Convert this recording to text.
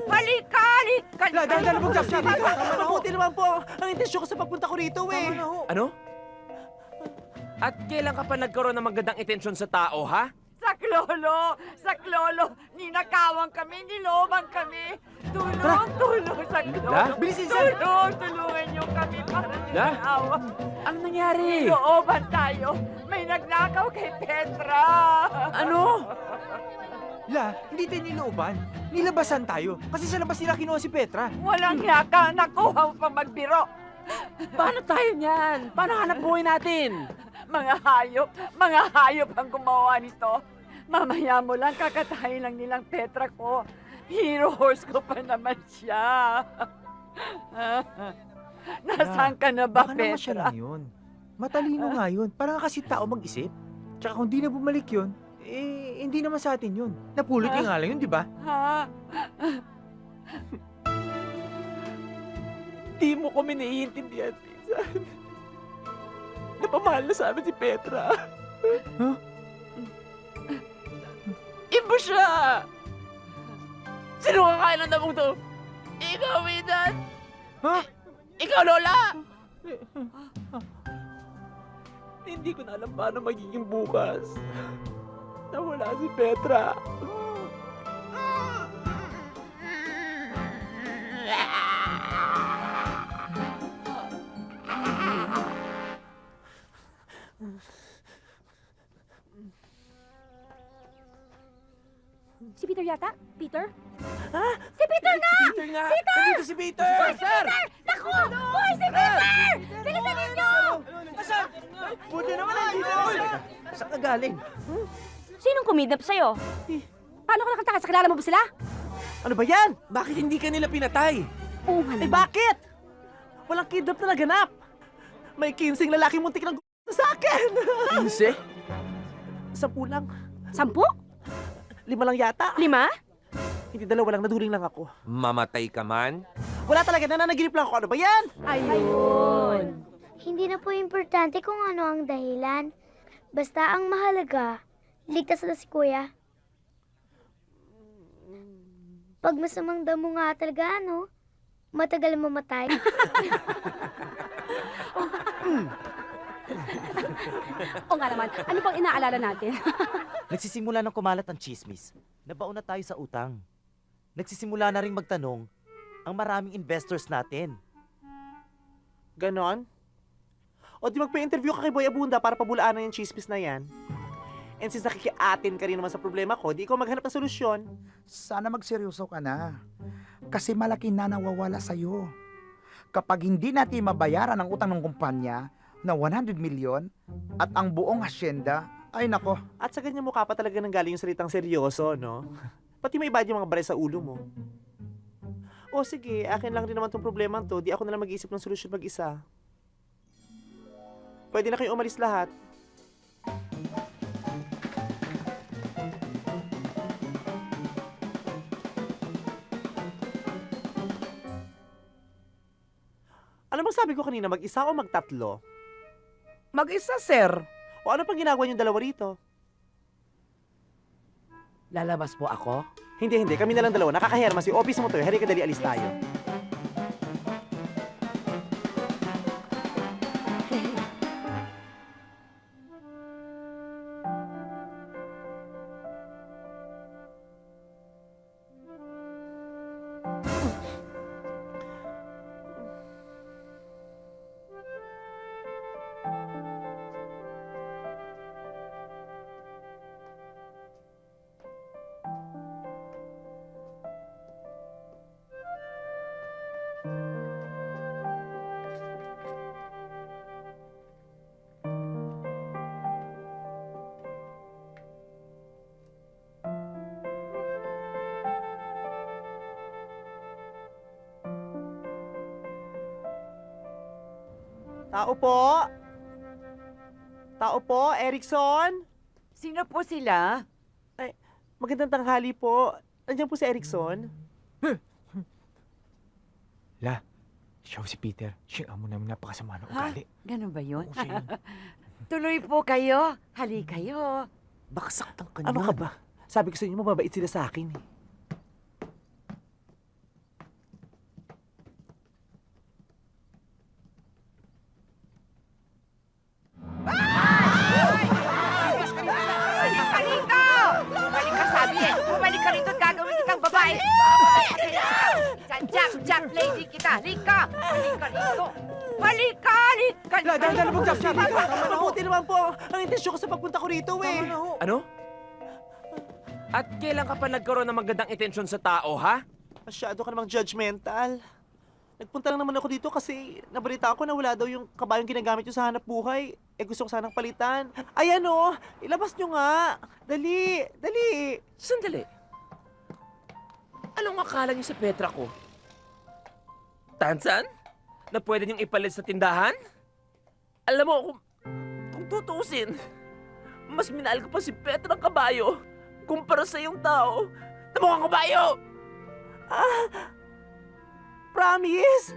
Halika, halika! Dahan-dahan mo, Jack. Sabi ka. Mabuti naman po ang intensyon ko sa pagpunta ko rito eh. Ano? At kailan ka pa nagkaroon ng magandang intensyon sa tao, ha? Sa klolo, ninakawan kami, niloban kami. Tulong, sa klolo. La? Bilisin, sir. Tulungan niyo kami para La? ninakawan. Ano nangyari? Nilooban tayo. May nagnakaw kay Petra. Ano? La, hindi tayo nilooban. Nilabasan tayo. Kasi sa labas nila kinuha si Petra. Walang yaka, nakuha mo pa magbiro. Paano tayo niyan? Paano hanap buhay natin? Mga hayop ang gumawa nito. Mamaya mo lang, kakatayin lang nilang Petra ko. Hero horse ko pa naman siya. Nasaan ka na ba, Baka naman siya Petra? lang yun. Matalino nga yun. Parang kasi tao mag-isip. Tsaka kung di na bumalik yun, eh, hindi naman sa atin yun. Napulot niya nga lang yun, di ba? Ha? Di mo kami naiintindihan, Pinsan. Napamahal na sa amin si Petra. Huh? Iba siya! Sino kakain ng damong to? Ikaw, Pinsan! Ha? Ikaw, Lola! Hindi ko na alam paano magiging bukas. Nawala si Petra. Si Peter yata? Peter? Ha? Si Peter na! Si Peter nga! Nandito si Peter! Sir! Naku! Boy, si Peter! Bilisan ninyo! Buti naman nandito. Saan ka galing? Sinong kumidnap sa'yo? Paano ka nakatakas? Kakilala mo ba sila? Ano ba yan? Bakit hindi ka nila pinatay? Oo nga Eh naman. bakit? Walang kidnap na naganap. May 15 lalaki muntik ng sa akin. 15? 10 lang. 10? 5 lang yata. 5? Hindi, 2 lang. Naduling lang ako. Mamatay ka man? Wala talaga. Nananaginip lang ako. Ano ba yan? Ayun. Hindi na po importante kung ano ang dahilan. Basta ang mahalaga, ligtas na si Kuya. Pag masamang damo nga talaga, ano, matagal mamatay. O nga naman, ano bang inaalala natin? Nagsisimula ng kumalat ang chismis. Nabaon na tayo sa utang. Nagsisimula na rin magtanong ang maraming investors natin. Ganon? O di magpa-interview ka kay Boy Abunda para pabulaanan yung chismis na yan. And since nakikiatin ka rin naman sa problema ko, di ikaw maghanap ng solusyon. Sana magseryoso ka na. Kasi malaki na nawawala sa'yo. Kapag hindi natin mabayaran ang utang ng kumpanya na 100 milyon at ang buong asyenda, ay nako, At sa ganyan mukha pa talaga nang galing yung salitang seryoso, no? Pati may bad yung mga bare sa ulo mo. O sige, akin lang rin naman tong problema to. Di ako na lang mag-iisip ng solusyon mag-isa. Pwede na kayo umalis lahat. Ano bang sabi ko kanina, mag-isa o magtatlo? Mag-isa, sir. O ano pang ginagawa niyong dalawa rito? Lalabas po ako? Hindi. Kami na lang dalawa. Nakakahiya naman si office mo to. Halika dali, alis tayo. Tao po? Tao po? Erickson? Sino po sila? Magandang tanghali po. Nandiyan po si Erickson. La, siya si Peter. Siya amo namin napakasama ng Ha? ugali. Ganun ba yun? Oo, siya yun. Tuloy po kayo. Hali kayo. Baka saktan ka Ano ka ba? Sabi ko sa inyo, mababait sila sa akin eh. Ay! Jack, lady kita. Halika! Halika rito! Halika! Halika! Dahan-dahan na Jack. Tama na ho. Mabuti naman po ang intensyon ko sa pagpunta ko rito eh. Tama na ho. Ano? At kailan ka pa nagkaroon ng magandang intensyon sa tao, ha? Masyado ka namang judgmental. Nagpunta lang naman ako dito kasi nabalita ko na wala daw yung kabayong ginagamit nyo sa hanap buhay. Eh gusto ko sanang palitan. Ayan o, ilabas nyo nga. Dali, dali. Sandali. Anong akala niyo sa Petra ko? Tansan? Na pwede niyong ipalit sa tindahan? Alam mo, kung tutuusin, mas minahal ko pa si Petra ng kabayo kumpara sa iyong tao na mukhang kabayo! Promise?